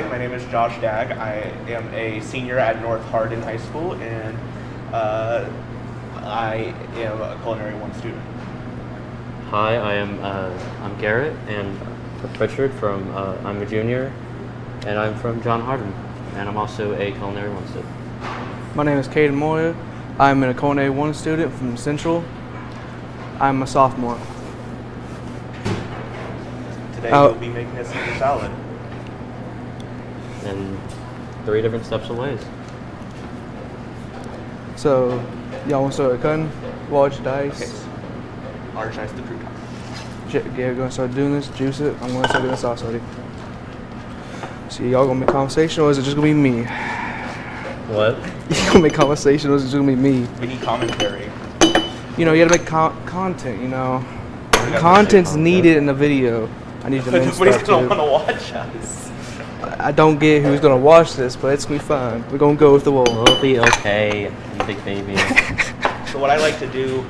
Hi, my name is Josh Dagg. I am a senior at North Hardin High School, and I am a Culinary 1 student. Hi, I'm Garrett, and Richard from I'm a junior, and I'm from John Hardin, and I'm also a Culinary 1 student. My name is Caden Moya. I'm a Culinary 1 student from Central. I'm a sophomore. Today we'll be making a Caesar salad. And 3 different steps of ways. So, y'all want to start cutting? Large dice. Okay. Large dice the croutons. We're gonna start doing this. Juice it. I'm gonna start doing the sauce already. So y'all gonna make conversation, or is it just gonna be me? What? You gonna make conversation, or is it just gonna be me? We need commentary. You know, you gotta make content. You know, content's needed in the video. I need to make Nobody's stuff gonna too. want to watch us. I don't get who's gonna watch this, but it's gonna be fine. We're gonna go with the wall. We'll be okay, you big baby. So what I like to do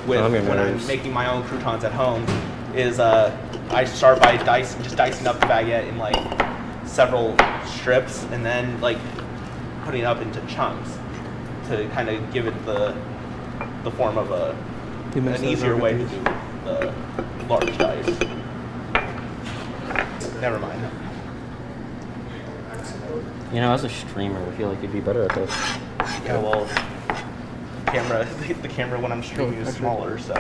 when I'm making my own croutons at home is I start by just dicing up the baguette in like several strips, and then like putting it up into chunks to kind of give it the form of an easier way to do the large dice. Never mind. You know, as a streamer, I feel like you'd be better at this. Yeah, well, the camera when I'm streaming is smaller, so.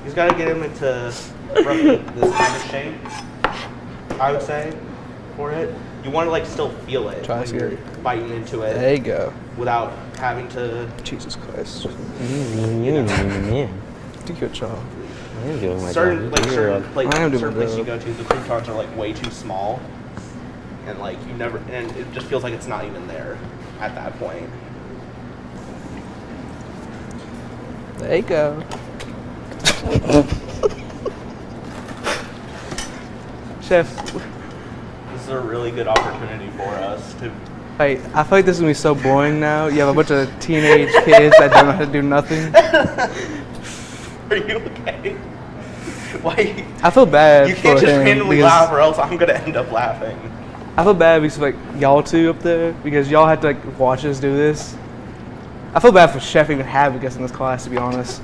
He's got to get him into roughly this kind of shape, I would say, for it. You want to like still feel it when you're biting into it. There you go. Without having to. Jesus Christ. Yeah. Do your job. I am doing my certain job. certain places job. you go to, the croutons are like way too small, and like and it just feels like it's not even there at that point. There you go. Chef. This is a really good opportunity for us to. Hey, I feel like this is gonna be so boring now. You have a bunch of teenage kids that don't know how to do nothing. Are you okay? Why? I feel bad You for can't just him randomly because laugh, or else I'm gonna end up laughing. I feel bad because like y'all two up there because y'all had to like watch us do this. I feel bad for Chef even having us in this class, to be honest.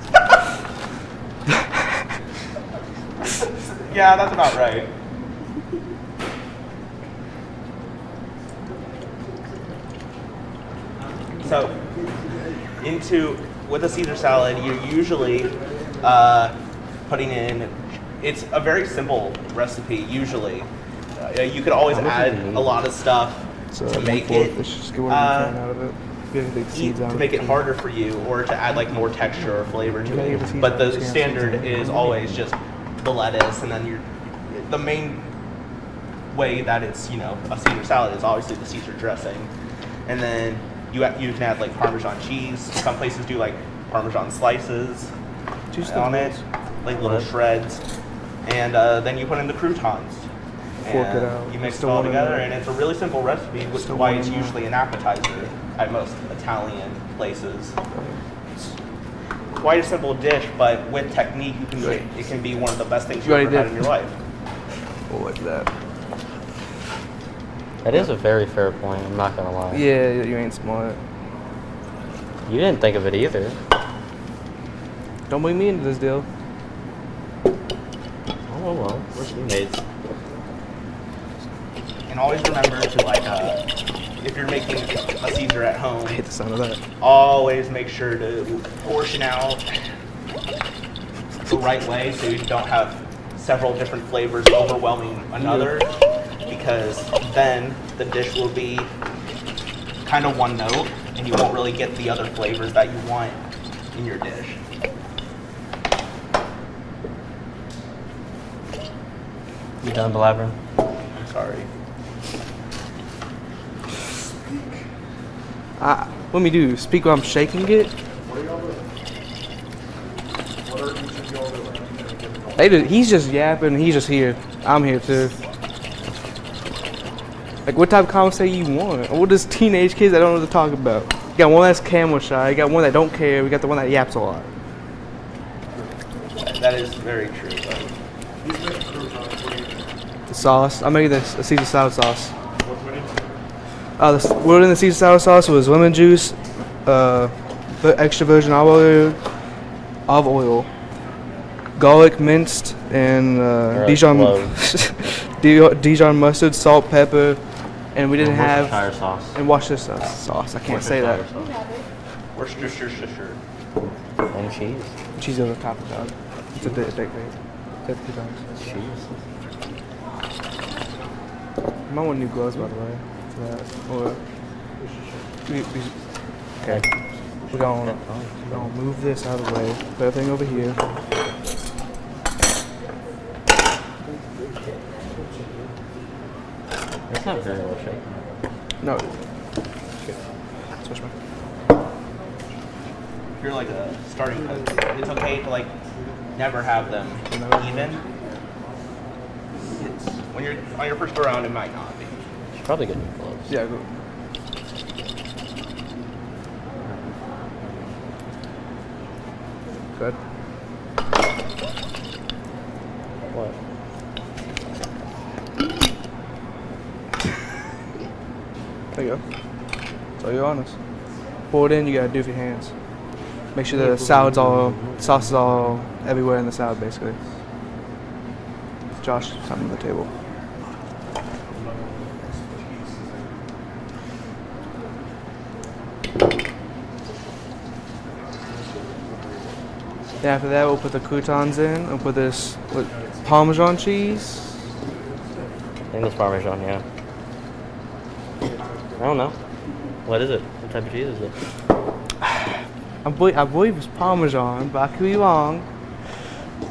Yeah, that's about right. So, with a Caesar salad, you're usually putting in. It's a very simple recipe. Usually, you could always add a lot of stuff to make it. To make it harder for you, or to add like more texture or flavor to it. But the standard is always just the lettuce, and then the main way that it's a Caesar salad is obviously the Caesar dressing, and then you can add like Parmesan cheese. Some places do like Parmesan slices on it, like little shreds, and then you put in the croutons. Fork it out. You mix it all together, and it's a really simple recipe, which is why it's usually an appetizer at most Italian places. It's quite a simple dish, but with technique, it can be one of the best things you've ever had in your life. We'll like that. That is a very fair point, I'm not gonna lie. Yeah, you ain't smart. You didn't think of it either. Don't bring me into this deal. Oh well, we're teammates. And always remember to if you're making a Caesar at home, I hate the sound of that. always make sure to portion out the right way so you don't have several different flavors overwhelming another, because then the dish will be kind of one note and you won't really get the other flavors that you want in your dish. You done blabbering? I'm sorry. Let me do. Speak while I'm shaking it. He's just yapping. He's just here. I'm here too. Like, what type of conversation you want? What does teenage kids that don't know what to talk about? You got one that's camera shy. You got one that don't care. We got the one that yaps a lot. That is very true, though. the sauce. I'm making this a Caesar salad sauce. What in the Caesar salad sauce was lemon juice, the extra virgin olive oil, garlic minced, and Dijon Dijon mustard, salt, pepper, and we didn't have Worcestershire sauce. and Worcestershire sauce. I can't say that. Worcestershire. And cheese. Cheese over the top of that. It's a dick bait. Cheese. I might want new gloves, by the way, for that. Or okay. We're gonna move this out of the way. Put everything over here. It's not very well shaken. No. Switch my. If you're like a starting coach, it's okay to like never have them even. It's when you're on your first go around, it might not be. Should probably get new gloves. Yeah, go. Good. What? There you go. So you're honest. Pour it in, you gotta do it with your hands. Make sure the sauce is all everywhere in the salad, basically. Josh, something on the table. Then after that, we'll put the croutons in. We'll put this with Parmesan cheese. I think it's Parmesan, yeah. I don't know. What is it? What type of cheese is it? I believe it's Parmesan, but I could be wrong.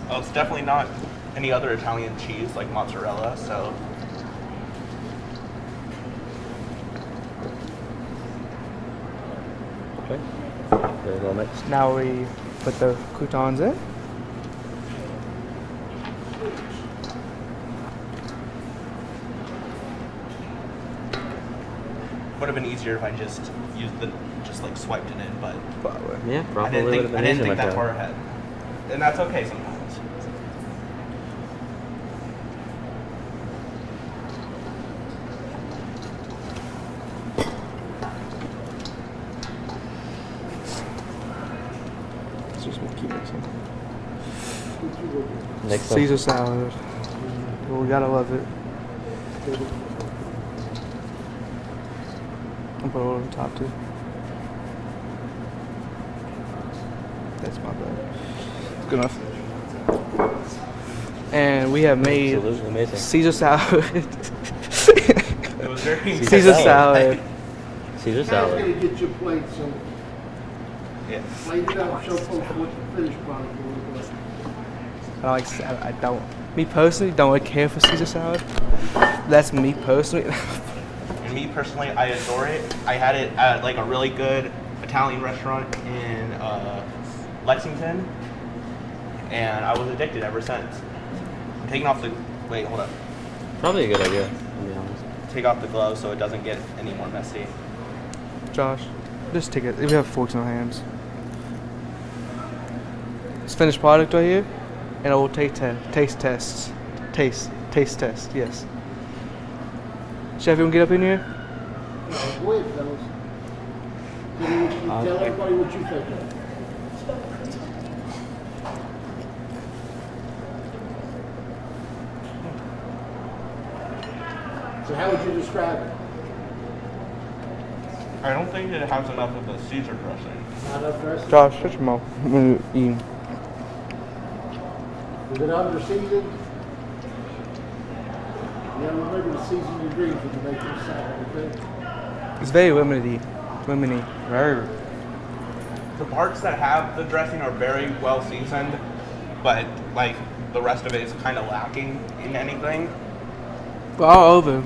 Oh, it's definitely not any other Italian cheese like mozzarella, so. Okay. Very well mixed. Now we put the croutons in. Would have been easier if I just like swiped it in, but Yeah, I probably didn't would have think been easier like that far ahead, and that's okay sometimes. Let's just keep mixing. Next up. Caesar salad. Well, we gotta love it. I'll put it over the top too. That's my bad. It's good enough. And we have made Absolutely amazing. Caesar salad. It was very Caesar salad. Caesar Guys salad. gotta get your plate, so Yeah. plate it out, show folks what the finished product was. I don't. Me personally, don't really care for Caesar salad. That's me personally. And me personally, I adore it. I had it at like a really good Italian restaurant in Lexington, and I was addicted ever since. I'm taking off the wait, hold up. Probably a good idea, to be honest. Take off the gloves so it doesn't get any more messy. Josh, just take it. We have forks in our hands. It's finished product right here, and it will taste tests. Taste test. Yes. Chef, you wanna get up in here? Go ahead, fellas. Tell everybody what you think of it. So how would you describe it? I don't think it has enough of the Caesar dressing. Not enough dressing? Josh, shut your mouth when you're eating. Is it under seasoned? Yeah, remember to season your greens when you make your salad, okay? It's very lemony. Very. The parts that have the dressing are very well seasoned, but like the rest of it is kind of lacking in anything. But all over,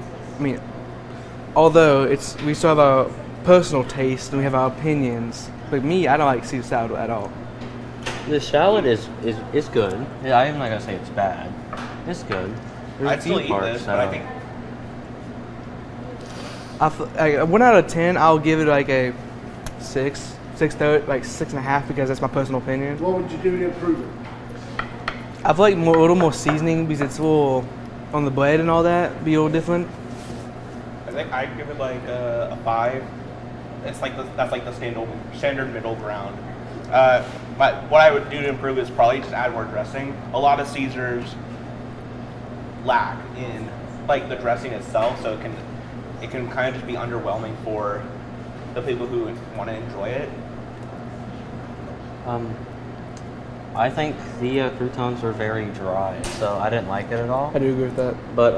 although we still have our personal taste and we have our opinions. But me, I don't like Caesar salad at all. The salad is good. Yeah, I'm not gonna say it's bad. It's good. There's I'd a few still eat parts this, that but I think I 1 out of 10, I'll give it like a 6.30, like 6.5 because that's my personal opinion. What would you do to improve it? I feel like a little more seasoning because it's a little on the bread and all that be a little different. I think I'd give it like a 5. It's like that's like the standard middle ground. But what I would do to improve is probably just add more dressing. A lot of Caesars lack in like the dressing itself, so it can kind of just be underwhelming for the people who want to enjoy it. I think the croutons were very dry, so I didn't like it at all. I do agree with that. But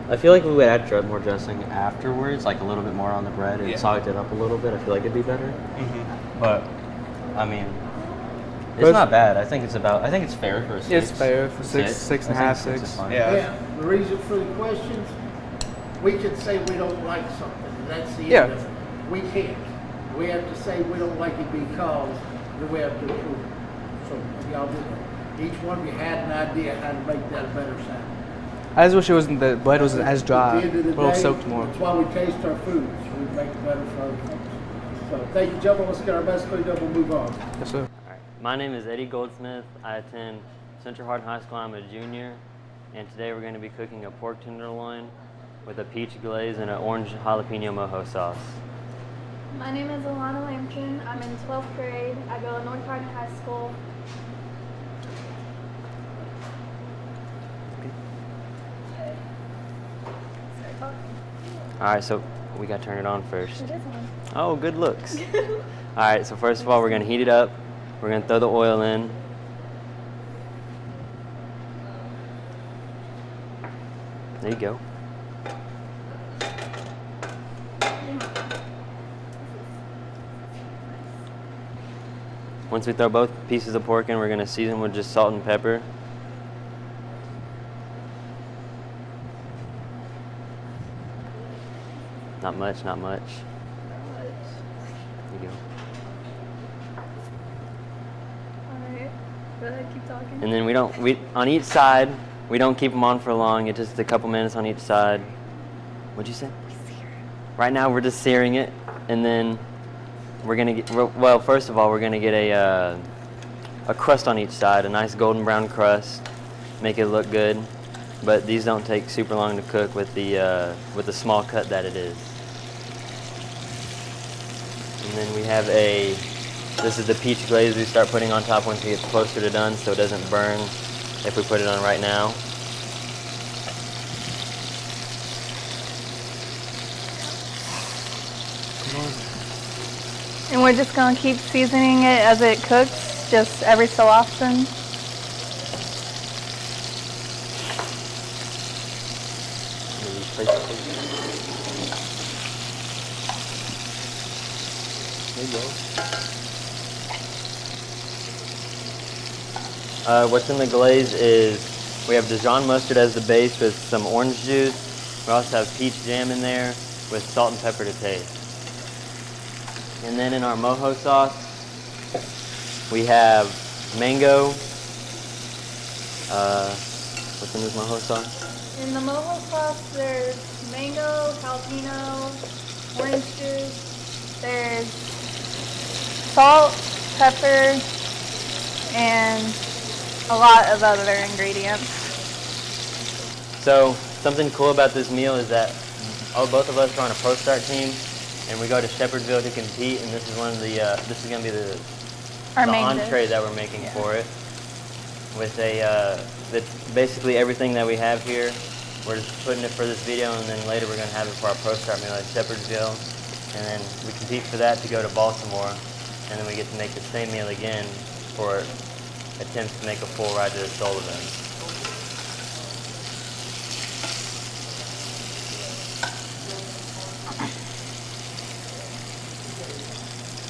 I feel like if we would add more dressing afterwards, like a little bit more on the bread and salt it up a little bit, I feel like it'd be better. Mm-hmm. But I mean, it's not bad. I think it's fair for a 6. It's fair for 6.5, 6. Is fine. Yeah. The reason for the questions, we can say we don't like something, and that's the Yeah. end of it. We can't. We have to say we don't like it because then we have to approve it. So y'all do that. Each one of you had an idea how to make that a better sound. I just wish the bread wasn't as dry. At the end of the A little day, soaked more. That's why we taste our food, so we make it better for other folks. So thank you, gentlemen. Let's get our best food, then we'll move on. Yes, sir. All right. My name is Eddie Goldsmith. I attend Central Hardin High School. I'm a junior, and today we're going to be cooking a pork tenderloin with a peach glaze and an orange jalapeno mojo sauce. My name is Alana Lampkin. I'm in 12th grade. I go to North Hardin High School. All right, so we got to turn it on first. It is on. Oh, good looks. All right, so first of all, we're going to heat it up. We're going to throw the oil in. There you go. Once we throw both pieces of pork in, we're going to season with just salt and pepper. Not much, not much. There you go. Alright. Go ahead, keep talking. And then on each side, we don't keep them on for long. It's just a couple minutes on each side. What'd you say? Right now we're just searing it, and then we're gonna get, well, first of all, we're gonna get a crust on each side, a nice golden brown crust, make it look good. But these don't take super long to cook with the small cut that it is. And then we have this is the peach glaze we start putting on top once we get closer to done, so it doesn't burn if we put it on right now. And we're just going to keep seasoning it as it cooks, just every so often. There you go. What's in the glaze is we have Dijon mustard as the base with some orange juice. We also have peach jam in there with salt and pepper to taste. And then in our mojo sauce, we have mango. What's in this mojo sauce? In the mojo sauce, there's mango, jalapeno, orange juice. There's salt, pepper, and a lot of other ingredients. So something cool about this meal is that both of us are on a Pro Start team, and we go to Shepherdville to compete. And this is one of the this is going to be the entree that we're making for it. With that's basically everything that we have here. We're just putting it for this video, and then later we're going to have it for our Pro Start meal at Shepherdville. And then we compete for that to go to Baltimore, and then we get to make the same meal again for attempts to make a full ride to the Soul event.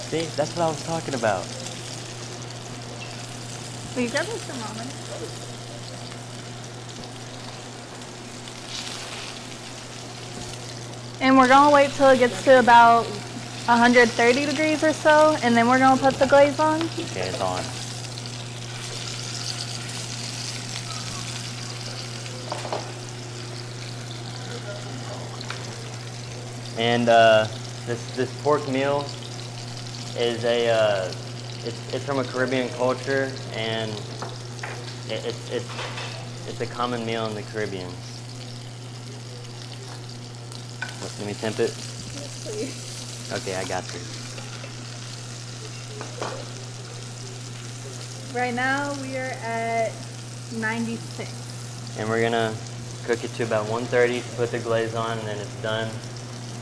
See, that's what I was talking about. Will you grab me some ramen? And we're going to wait till it gets to about 130 degrees or so, and then we're going to put the glaze on. Okay, it's on. And this pork meal is it's from a Caribbean culture, and it's It's a common meal in the Caribbean. Let me temp it. Yes, please. Okay, I got you. Right now we are at 96. And we're gonna cook it to about 130 to put the glaze on, and then it's done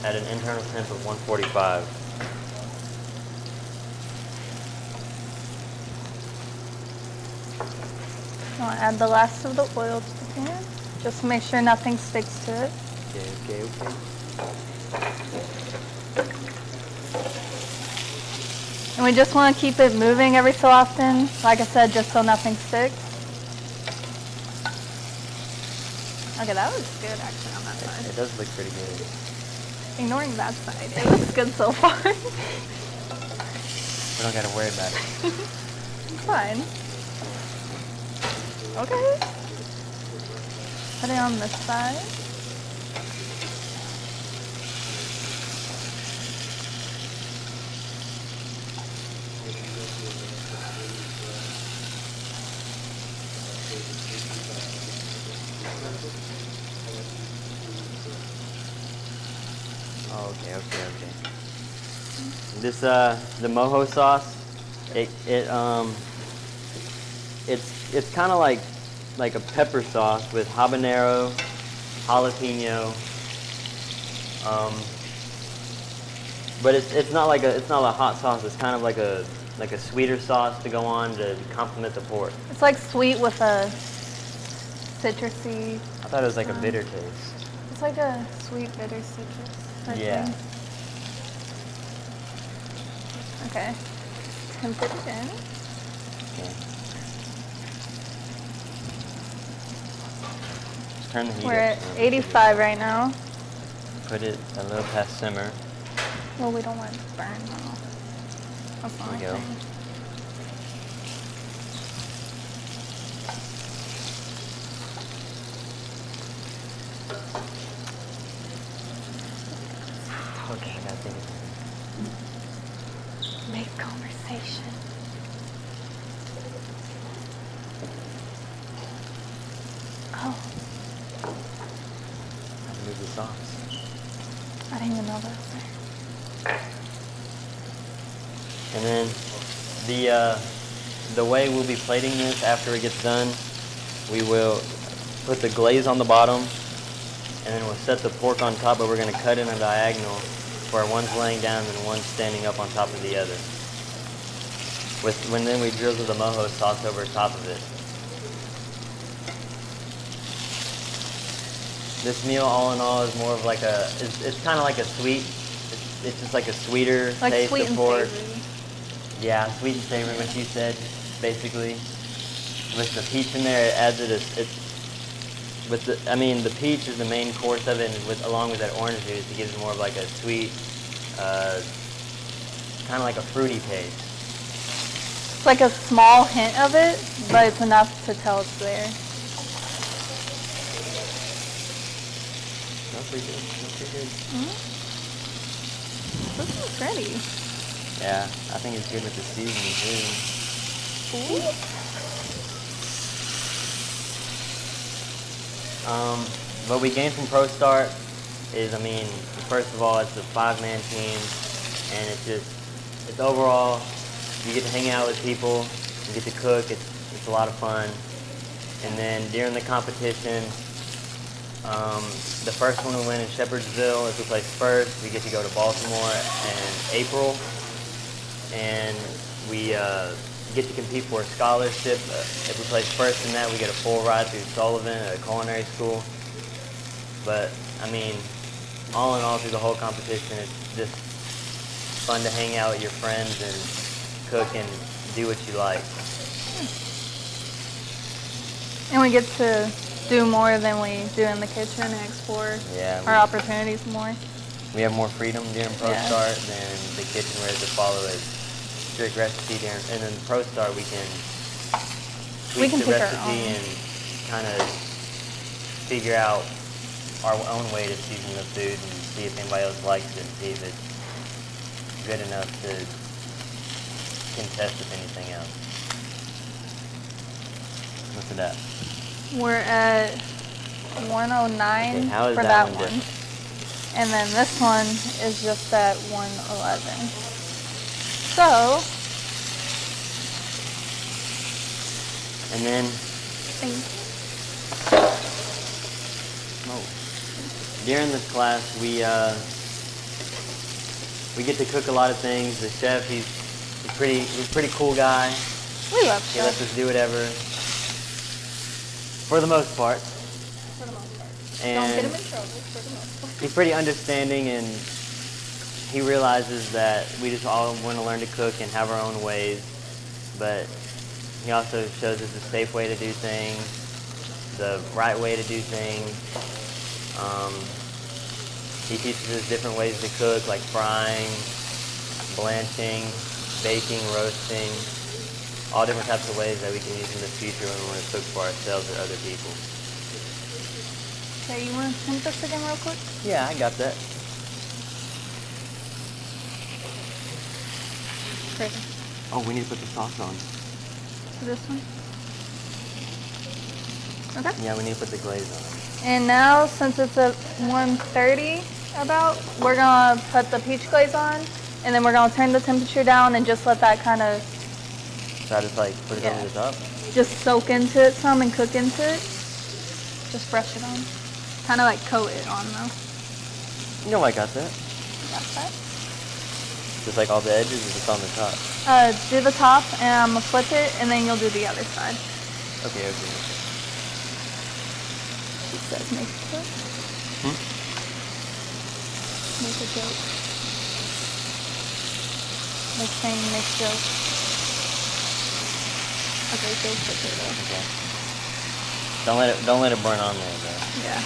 at an internal temp of 145. I'll add the last of the oil to the pan, just to make sure nothing sticks to it. Okay. And we just want to keep it moving every so often, like I said, just so nothing sticks. Okay, that looks good actually on that side. It does look pretty good. Ignoring that side, it looks good so far. We don't gotta worry about it. It's fine. Okay. Put it on this side. Okay. This the mojo sauce, it's kind of like a pepper sauce with habanero, jalapeno. But it's not a hot sauce. It's kind of like a sweeter sauce to go on to complement the pork. It's like sweet with a citrusy. I thought it was like a bitter taste. It's like a sweet bitter citrus. Yeah. Okay. Temp it in. Okay. Just turn the heat We're up. at 85 right now. Put it a little past simmer. Well, we don't want it to burn though. That's the There we only go. thing. Okay, I gotta think of it. Make conversation. Oh, How to move the sauce. I didn't even know that was there. And then the way we'll be plating this after it gets done, we will put the glaze on the bottom, and then we'll set the pork on top, but we're going to cut in a diagonal where one's laying down and one's standing up on top of the other. Then we drizzle the mojo sauce over top of it. This meal, all in all, is more of like it's kind of like a sweet, it's just like a sweeter Like taste sweet of and pork. savory. Yeah, sweet and savory, what you said, basically. With the peach in there, it adds it. The peach is the main course of it, and along with that orange juice, it gives it more of like a sweet, kind of like a fruity taste. It's like a small hint of it, but it's enough to tell it's there. That's pretty good. This is ready. Yeah, I think it's good with the seasoning too. What we gained from ProStart is, first of all, it's a 5-man team, and it's overall, you get to hang out with people, you get to cook, it's a lot of fun. And then during the competition, the first one we win in Shepherdsville, if we place first, we get to go to Baltimore in April, and we get to compete for a scholarship. If we place first in that, we get a full ride through Sullivan at a culinary school. But, all in all, through the whole competition, it's just fun to hang out with your friends and cook and do what you like. And we get to do more than we do in the kitchen and explore our opportunities more. We have more freedom during ProStart than the kitchen, where to follow a strict recipe during, and then ProStart we can tweak the pick our recipe own. and kind of figure out our own way to season the food and see if anybody else likes it and see if it's good enough to contest with anything else. What's that? We're at 109 Okay, how is for that that one one. different? And then this one is just at 111. So, And then, during this class, we get to cook a lot of things. The chef, he's a pretty cool guy. we love He lets chef. us do whatever, for the most part. For the most part. And Don't get him in trouble for the most part. he's pretty understanding, and he realizes that we just all want to learn to cook and have our own ways. But he also shows us the safe way to do things, the right way to do things. He teaches us different ways to cook, like frying, blanching, baking, roasting, all different types of ways that we can use in the future when we want to cook for ourselves or other people. Okay, you want to temp this again real quick? Yeah, I got that. Great. Oh, we need to put the sauce on. So this one? Okay. Yeah, we need to put the glaze on. And now, since it's at 130 about, we're gonna put the peach glaze on, and then we're gonna turn the temperature down and just let that kind of So I just like put it Yeah. over the top? just soak into it some and cook into it. Just brush it on. Kind of like coat it on though. You know I got that. That's that. Just like all the edges or just on the top? Do the top and I'm gonna flip it, and then you'll do the other side. Okay. It says make a joke. Make a joke. They're saying make joke. Okay, go quicker though. Okay. Don't let it burn on there though. Yeah.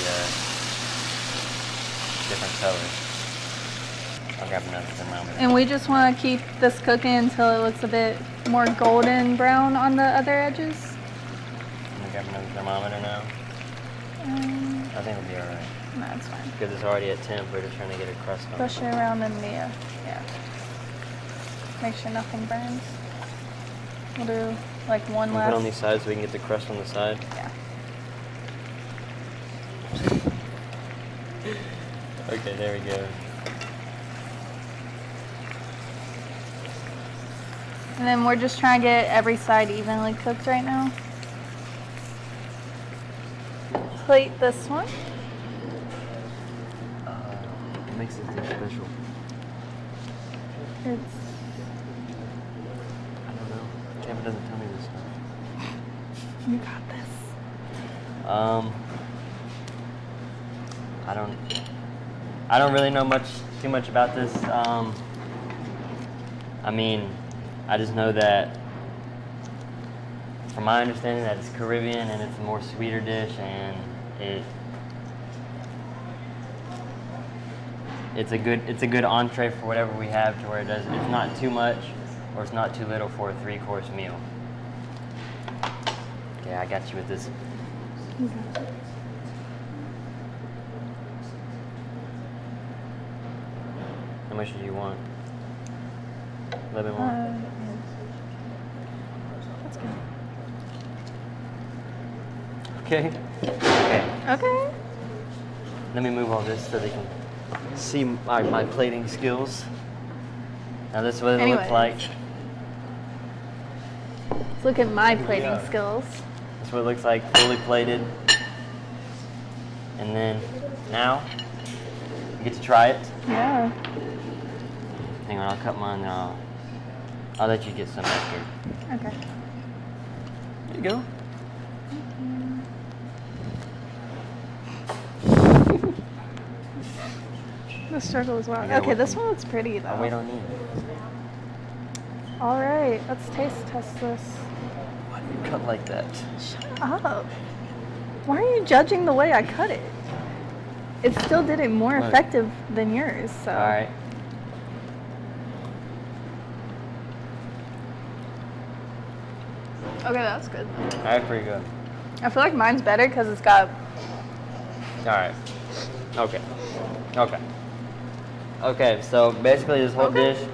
The different colors. I'll grab another thermometer. And we just want to keep this cooking until it looks a bit more golden brown on the other edges. I'm gonna grab another thermometer now. I think it'll be alright. No, it's fine. Because it's already at temp, we're just trying to get a crust on Push it. it around in the, yeah. Make sure nothing burns. We'll do like one We'll put it on last. these sides so we can get the crust on the side. Yeah. Okay, there we go. And then we're just trying to get every side evenly cooked right now. Plate this one. It makes it taste special. It's I don't know. Kevin doesn't tell me this stuff. you got this. I don't really know too much about this. I mean, I just know that, from my understanding, that it's Caribbean and it's a more sweeter dish, and it's a good entree for whatever we have, to where it's not too much or it's not too little for a 3-course meal. Okay, I got you with this. How much do you want? A little bit more? That's good. Okay. Okay. Okay. Let me move all this so they can see my plating skills. Now this is what it looks Anyways. like. Let's look at my plating Yeah. skills. That's what it looks like, fully plated. And then now you get to try it. Yeah. Hang on, I'll cut mine now. I'll let you get some after. Okay. There you go. The struggle is I wild. gotta Okay, wait this on- one looks pretty though. I'll wait on you. All right, let's taste test this. Why do you cut like that? Shut up. Why are you judging the way I cut it? It still did it more Look. effective than yours, so. All right. Okay, that's good. All right, pretty good. I feel like mine's better because it's got. All right. Okay. Okay. Okay, so basically this whole Okay. dish,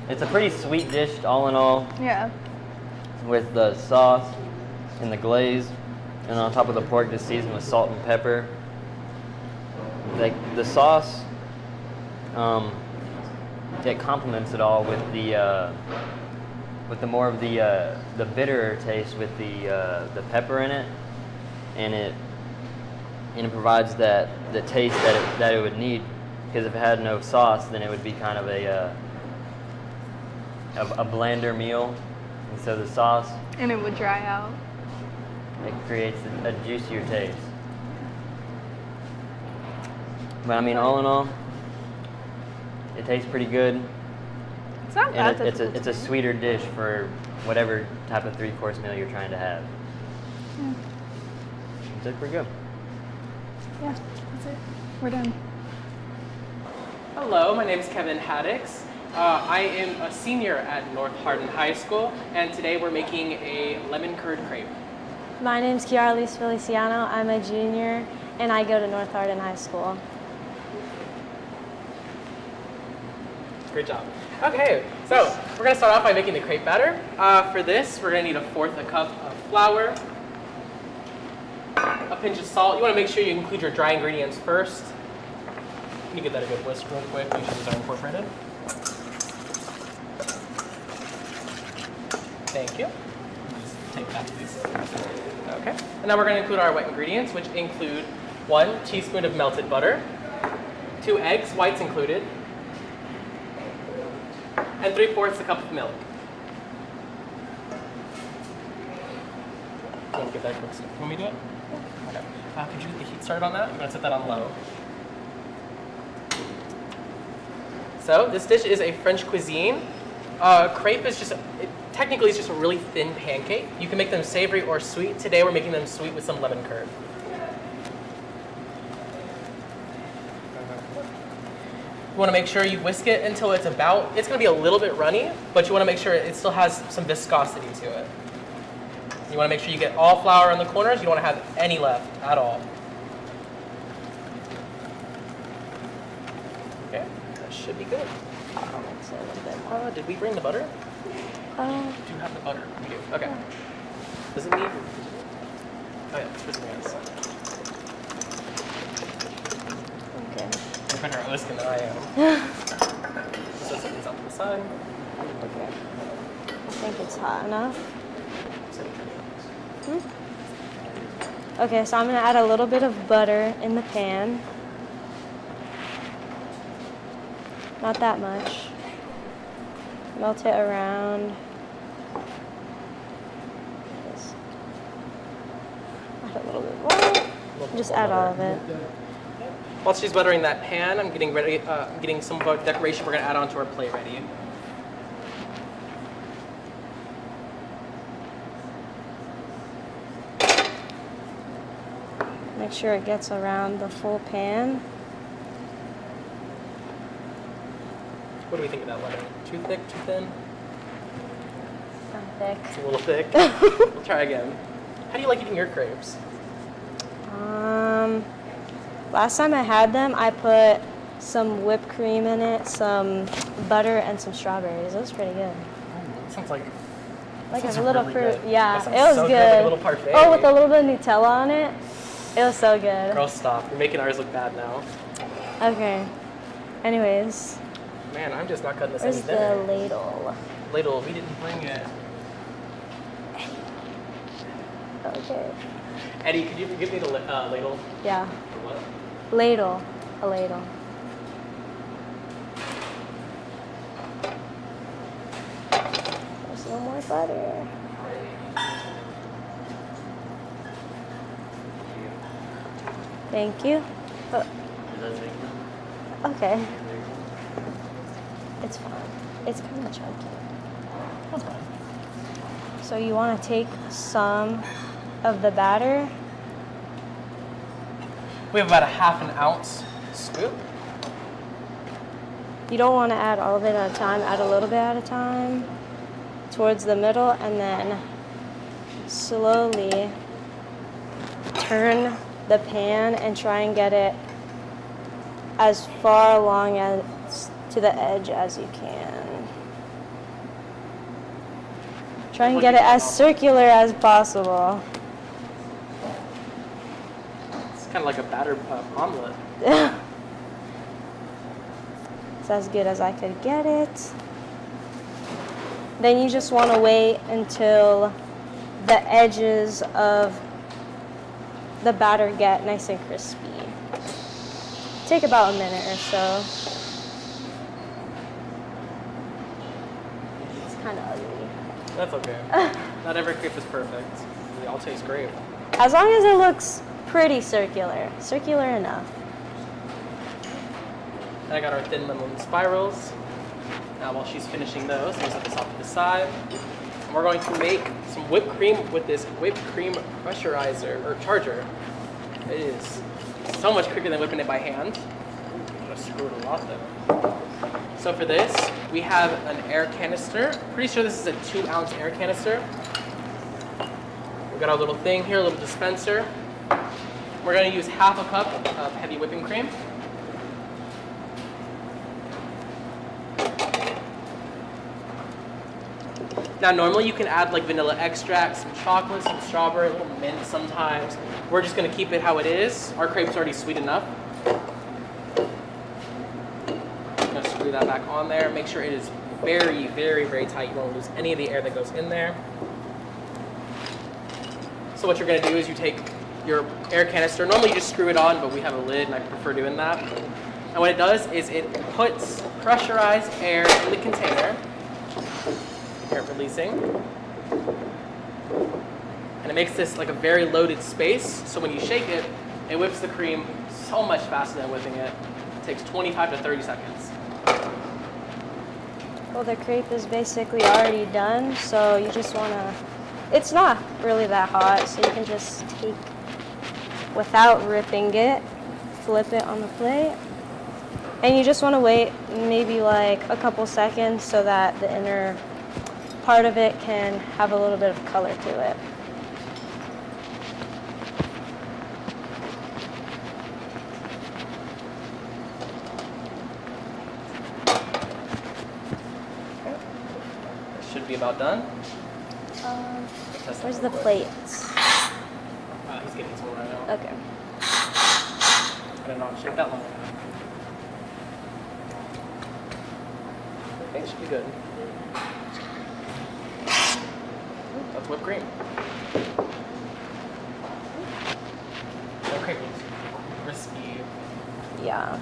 it's a pretty sweet dish all in all, Yeah. with the sauce and the glaze. And on top of the pork, just seasoned with salt and pepper. Like the sauce, it complements it all with the more of the bitterer taste with the pepper in it, and it provides the taste that it would need. Because if it had no sauce, then it would be kind of a blander meal. And so the sauce, And it would dry out. it creates a juicier taste. But I mean, all in all, it tastes pretty good. It's not And bad. it's a sweeter dish for whatever type of 3-course meal you're trying to have. Yeah. It's pretty good. Yeah, that's it. We're done. Hello, my name is Kevin Haddix. I am a senior at North Hardin High School, and today we're making a lemon curd crepe. My name's Kiara Lise Feliciano. I'm a junior, and I go to North Hardin High School. Great job. Okay, so we're gonna start off by making the crepe batter. For this, we're gonna need 1/4 cup of flour, a pinch of salt. You wanna make sure you include your dry ingredients first. Let me give that a good whisk real quick, make sure these are incorporated. Thank you. Just take that, please. Okay, and now we're gonna include our wet ingredients, which include 1 teaspoon of melted butter, 2 eggs, whites included, and 3/4 a cup of milk. You want to give that a quick step? You want me to do it? Okay. Could you get the heat started on that? I'm going to set that on low. So this dish is a French cuisine. Crepe is technically it's just a really thin pancake. You can make them savory or sweet. Today we're making them sweet with some lemon curd. You want to make sure you whisk it until it's going to be a little bit runny, but you want to make sure it still has some viscosity to it. You want to make sure you get all flour in the corners. You don't want to have any left at all. Okay, that should be good. I'll mix it a little bit more. Did we bring the butter? Do you have the butter? We do. Okay. Does it need? Oh yeah, let's put some hands. Okay. You're better at whisking than I am. So set these off to the side. Okay. I think it's hot enough. Okay, so I'm gonna add a little bit of butter in the pan. Not that much. Melt it around. Just add a little bit more. Just add all of it. While she's buttering that pan, I'm getting ready. Getting some of our decoration we're gonna add onto our plate ready. Make sure it gets around the full pan. What do we think of that lemon? Too thick? Too thin? So thick. It's a little thick. We'll try again. How do you like eating your crepes? Last time I had them, I put some whipped cream in it, some butter, and some strawberries. It was pretty good. It sounds like A little really fruit. good. Yeah, That it sounds was so good. Like a little parfait. Oh, with a little bit of Nutella on it. It was so good. Girl, stop. You're making ours look bad now. Okay. Anyways, Man, I'm just not cutting this where's any the thinner. ladle? Ladle, we didn't bring it. Okay. Eddie, could you give me the ladle? Yeah. For what? Ladle. A ladle. There's no more butter. Thank you. Oh, okay. It's fine. It's kind of chunky. That's fine. So you want to take some of the batter. We have about a 1/2 ounce scoop. You don't want to add all of it at a time. Add a little bit at a time towards the middle, and then slowly turn the pan and try and get it as far along as to the edge as you can. Try and get it as circular as possible. kind of like a battered omelet. It's as good as I could get it. Then you just want to wait until the edges of the batter get nice and crispy. Take about a minute or so. It's kind of ugly. That's okay. Not every crepe is perfect. They all taste great. As long as it looks pretty circular. Circular enough. And I got our thin lemon spirals. Now while she's finishing those, we'll set this off to the side. And we're going to make some whipped cream with this whipped cream pressurizer, or charger. It is so much quicker than whipping it by hand. I'm gonna screw it a lot though. So for this, we have an air canister. Pretty sure this is a 2-ounce air canister. We've got our little thing here, a little dispenser. We're gonna use half a cup of heavy whipping cream. Now normally you can add like vanilla extract, some chocolate, some strawberry, a little mint sometimes. We're just gonna keep it how it is. Our crepe's already sweet enough. I'm gonna screw that back on there. Make sure it is very, very, very tight. You won't lose any of the air that goes in there. So what you're gonna do is you take your air canister. Normally you just screw it on, but we have a lid and I prefer doing that. And what it does is it puts pressurized air in the container. Air releasing. And it makes this like a very loaded space, so when you shake it, it whips the cream so much faster than whipping it. It takes 25 to 30 seconds. Well, the crepe is basically already done, so you just want to, it's not really that hot, so you can just take, without ripping it, flip it on the plate. And you just want to wait maybe like a couple seconds so that the inner part of it can have a little bit of color to it. It should be about done. Where's the plates? He's getting some right now. Okay. I did not shake that long. Okay, it should be good. That's whipped cream. Okay, crispy. Yeah.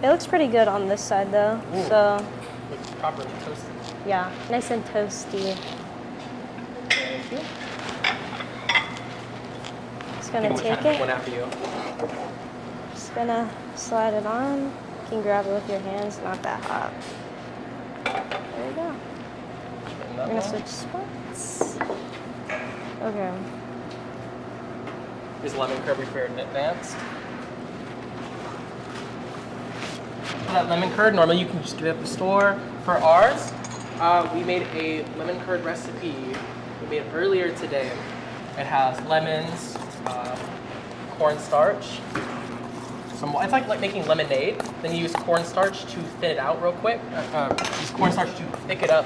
It looks pretty good on this side though. Ooh. So Looks properly toasted. yeah, nice and toasty. Thank you. Just gonna One take after you. Just gonna slide it on. You can grab it with your hands, not that hot. There you go. We're gonna switch spots. Okay. Is lemon curd prepared in advance? For that lemon curd, normally you can just get it at the store. For ours, we made a lemon curd recipe. We made it earlier today. It has lemons, cornstarch. It's like making lemonade. Then you use cornstarch to thin it out real quick. Use cornstarch to thick it up.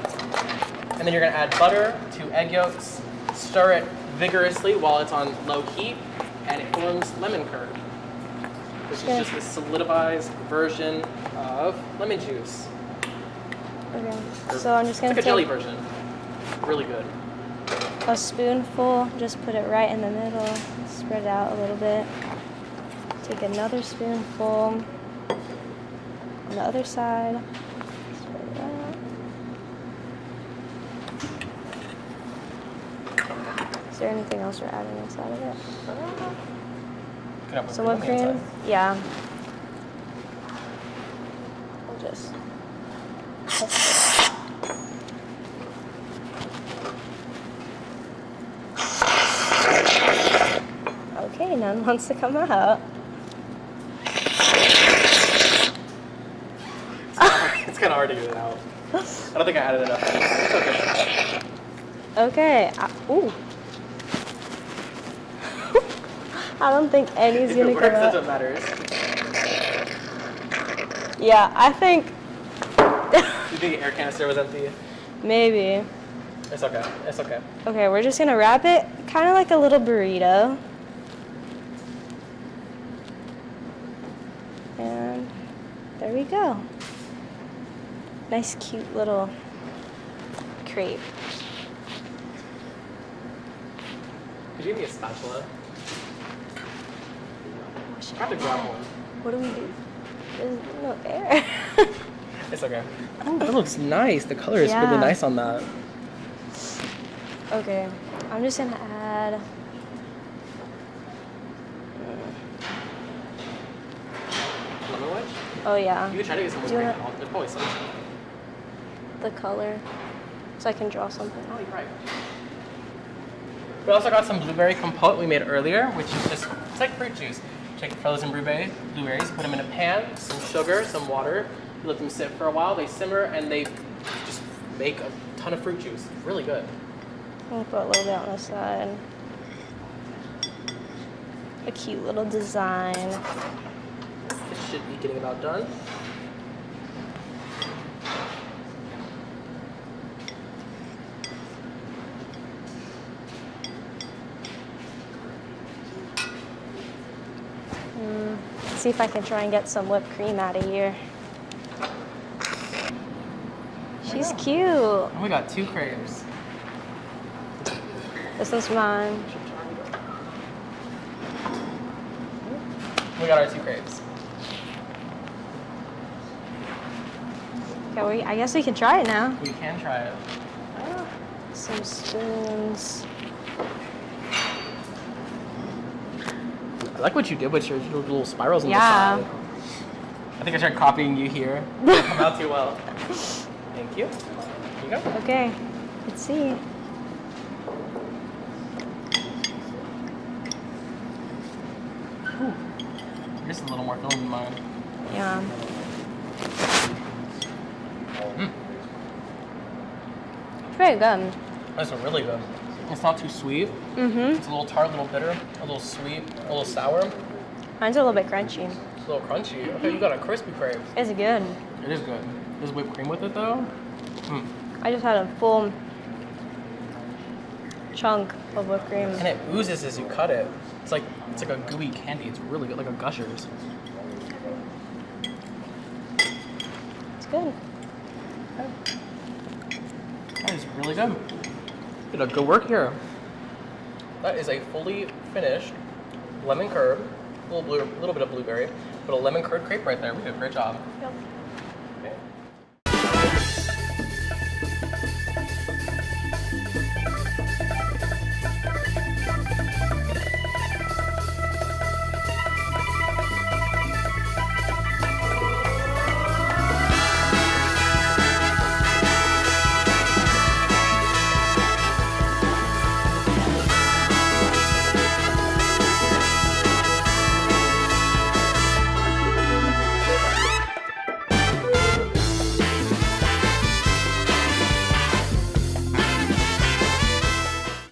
And then you're gonna add butter, 2 egg yolks, stir it vigorously while it's on low heat, and it forms lemon curd, which is just a solidified version of lemon juice. Okay. So I'm just gonna It's like a take jelly version. Really good. a spoonful, just put it right in the middle, spread it out a little bit. Take another spoonful on the other side. Spread it out. Is there anything else we're adding inside of it? Can I put Some whipped on the cream? inside? Yeah. We'll just okay, none wants to come out. It's kind of hard to get it out. I don't think I added enough. It's okay. Okay. Ooh. I don't think any's If gonna it come works, that's out. what matters. Yeah, I think You think the air canister was empty? maybe. It's okay. It's okay. Okay, we're just gonna wrap it kind of like a little burrito. And there we go. Nice, cute little crepe. Could you give me a spatula? Wash I have to grab one. What do we do? There's no air. It's okay. Oh, that looks nice. The color is Yeah. really nice on that. Okay, I'm just gonna add. Lemon wedge? Oh yeah. You could try to get some Do whipped you cream. wanna- There's probably some. The color, so I can draw something. Oh, you're right. We also got some blueberry compote we made earlier, which is just, it's like fruit juice. Take frozen blueberries, put them in a pan, some sugar, some water. You let them sit for a while, they simmer, and they just make a ton of fruit juice. It's really good. I'm gonna put a little bit on the side. A cute little design. It should be getting about done. Let's see if I can try and get some whipped cream out of here. She's cute. And we got 2 crepes. This one's mine. We got our 2 crepes. Okay, I guess we can try it now. We can try it. Some spoons. I like what you did with your little spirals on Yeah. the side. I think I tried copying you here. It didn't come out too well. Thank you. Here you go. Okay, let's see. Yours is a little more filling than mine. Yeah. Very good. That's really good. It's not too sweet. Mm-hmm. It's a little tart, a little bitter, a little sweet, a little sour. Mine's a little bit crunchy. It's a little crunchy. Okay, you got a crispy crepe. It's good. It is good. There's whipped cream with it though. I just had a full chunk of whipped cream. And it oozes as you cut it. It's like a gooey candy. It's really good, like a Gushers. It's good. That is really good. You did good work here. That is a fully finished lemon curd, a little bit of blueberry, but a lemon curd crepe right there. We did a great job. Yep.